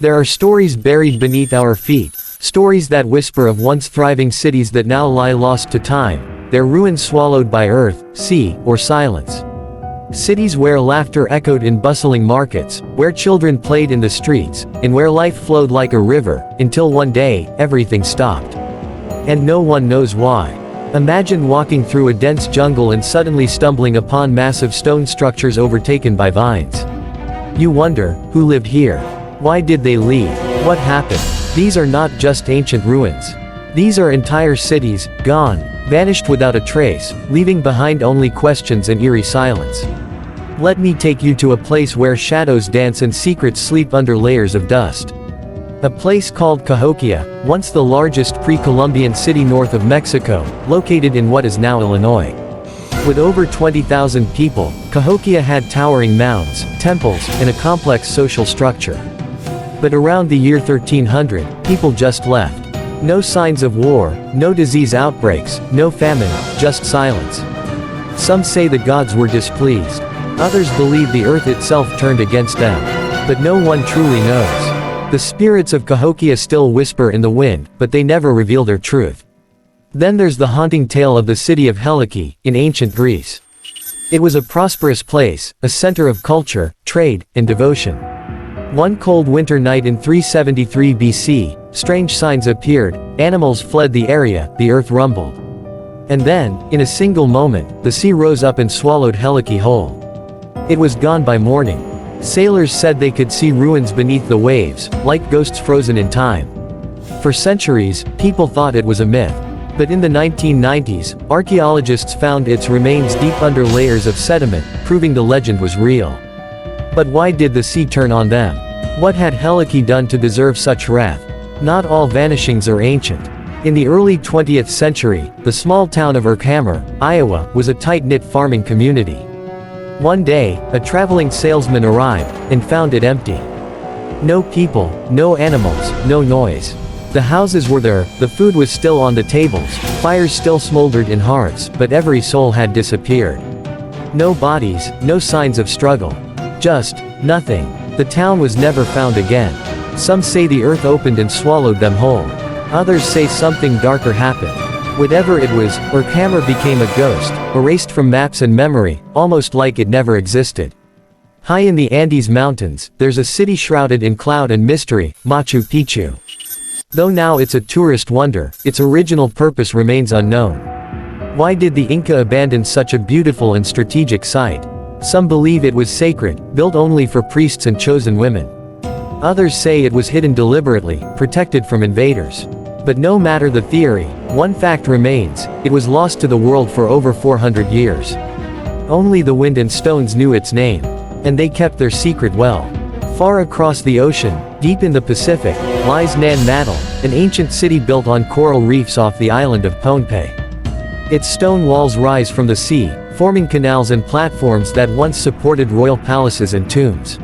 There are stories buried beneath our feet, stories that whisper of once thriving cities that now lie lost to time, their ruins swallowed by earth, sea, or silence. Cities where laughter echoed in bustling markets, where children played in the streets, and where life flowed like a river, until one day, everything stopped. And no one knows why. Imagine walking through a dense jungle and suddenly stumbling upon massive stone structures overtaken by vines. You wonder, who lived here? Why did they leave? What happened? These are not just ancient ruins. These are entire cities, gone, vanished without a trace, leaving behind only questions and eerie silence. Let me take you to a place where shadows dance and secrets sleep under layers of dust. A place called Cahokia, once the largest pre-Columbian city north of Mexico, located in what is now Illinois. With over 20,000 people, Cahokia had towering mounds, temples, and a complex social structure. But around the year 1300, people just left. No signs of war, no disease outbreaks, no famine, just silence. Some say the gods were displeased. Others believe the earth itself turned against them. But no one truly knows. The spirits of Cahokia still whisper in the wind, but they never reveal their truth. Then there's the haunting tale of the city of Helike, in ancient Greece. It was a prosperous place, a center of culture, trade, and devotion. One cold winter night in 373 BC, strange signs appeared, animals fled the area, the earth rumbled. And then, in a single moment, the sea rose up and swallowed Helike whole. It was gone by morning. Sailors said they could see ruins beneath the waves, like ghosts frozen in time. For centuries, people thought it was a myth. But in the 1990s, archaeologists found its remains deep under layers of sediment, proving the legend was real. But why did the sea turn on them? What had Helike done to deserve such wrath? Not all vanishings are ancient. In the early 20th century, the small town of Herkimer, Iowa, was a tight-knit farming community. One day, a traveling salesman arrived, and found it empty. No people, no animals, no noise. The houses were there, the food was still on the tables, fires still smoldered in hearths, but every soul had disappeared. No bodies, no signs of struggle. Just nothing. The town was never found again. Some say the earth opened and swallowed them whole. Others say something darker happened. Whatever it was, Herkimer became a ghost, erased from maps and memory, almost like it never existed. High in the Andes Mountains, there's a city shrouded in cloud and mystery, Machu Picchu. Though now it's a tourist wonder, its original purpose remains unknown. Why did the Inca abandon such a beautiful and strategic site? Some believe it was sacred, built only for priests and chosen women. Others say it was hidden deliberately, protected from invaders. But no matter the theory, one fact remains: it was lost to the world for over 400 years. Only the wind and stones knew its name. And they kept their secret well. Far across the ocean, deep in the Pacific, lies Nan Madol, an ancient city built on coral reefs off the island of Pohnpei. Its stone walls rise from the sea, forming canals and platforms that once supported royal palaces and tombs.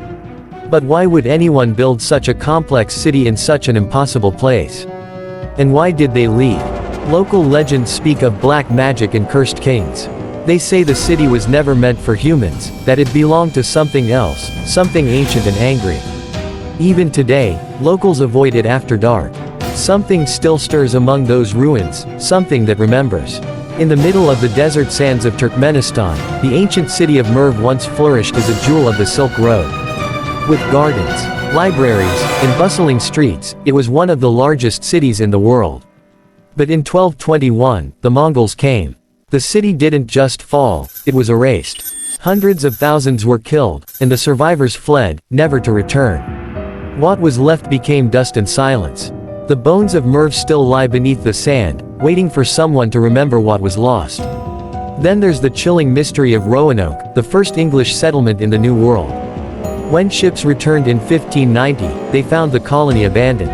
But why would anyone build such a complex city in such an impossible place? And why did they leave? Local legends speak of black magic and cursed kings. They say the city was never meant for humans, that it belonged to something else, something ancient and angry. Even today, locals avoid it after dark. Something still stirs among those ruins, something that remembers. In the middle of the desert sands of Turkmenistan, the ancient city of Merv once flourished as a jewel of the Silk Road. With gardens, libraries, and bustling streets, it was one of the largest cities in the world. But in 1221, the Mongols came. The city didn't just fall, it was erased. Hundreds of thousands were killed, and the survivors fled, never to return. What was left became dust and silence. The bones of Merv still lie beneath the sand, waiting for someone to remember what was lost. Then there's the chilling mystery of Roanoke, the first English settlement in the New World. When ships returned in 1590, they found the colony abandoned.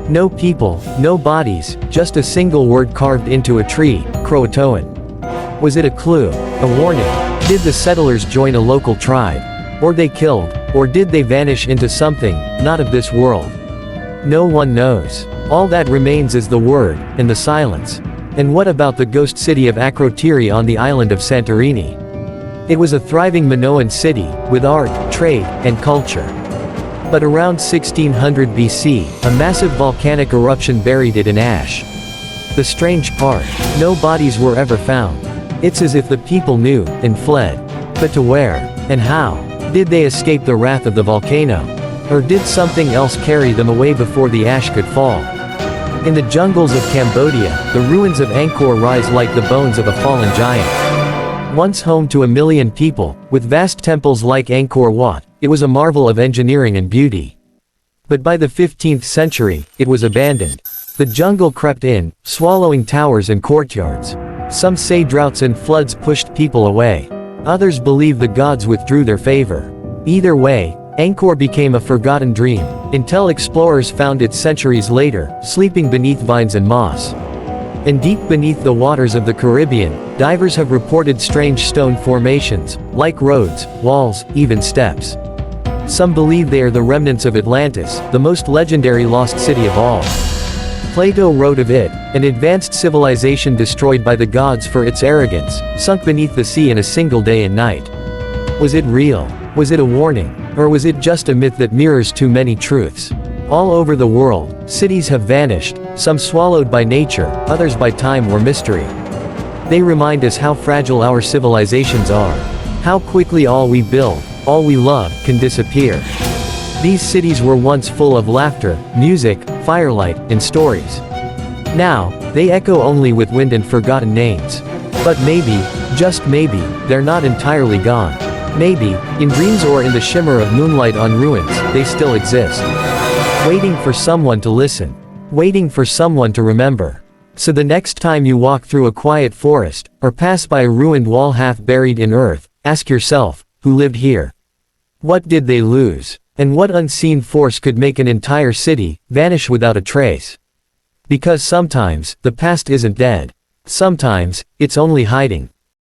No people, no bodies, just a single word carved into a tree, Croatoan. Was it a clue? A warning? Did the settlers join a local tribe? Or they killed? Or did they vanish into something, not of this world? No one knows. All that remains is the word, and the silence. And what about the ghost city of Akrotiri on the island of Santorini? It was a thriving Minoan city, with art, trade, and culture. But around 1600 BC, a massive volcanic eruption buried it in ash. The strange part: no bodies were ever found. It's as if the people knew, and fled. But to where? And how? Did they escape the wrath of the volcano? Or did something else carry them away before the ash could fall? In the jungles of Cambodia, the ruins of Angkor rise like the bones of a fallen giant. Once home to 1 million people, with vast temples like Angkor Wat, it was a marvel of engineering and beauty. But by the 15th century, it was abandoned. The jungle crept in, swallowing towers and courtyards. Some say droughts and floods pushed people away. Others believe the gods withdrew their favor. Either way, Angkor became a forgotten dream, until explorers found it centuries later, sleeping beneath vines and moss. And deep beneath the waters of the Caribbean, divers have reported strange stone formations, like roads, walls, even steps. Some believe they are the remnants of Atlantis, the most legendary lost city of all. Plato wrote of it, an advanced civilization destroyed by the gods for its arrogance, sunk beneath the sea in a single day and night. Was it real? Was it a warning? Or was it just a myth that mirrors too many truths? All over the world, cities have vanished, some swallowed by nature, others by time or mystery. They remind us how fragile our civilizations are. How quickly all we build, all we love, can disappear. These cities were once full of laughter, music, firelight, and stories. Now, they echo only with wind and forgotten names. But maybe, just maybe, they're not entirely gone. Maybe, in dreams or in the shimmer of moonlight on ruins, they still exist. Waiting for someone to listen. Waiting for someone to remember. So the next time you walk through a quiet forest, or pass by a ruined wall half buried in earth, ask yourself, who lived here? What did they lose? And what unseen force could make an entire city vanish without a trace? Because sometimes, the past isn't dead. Sometimes, it's only hiding.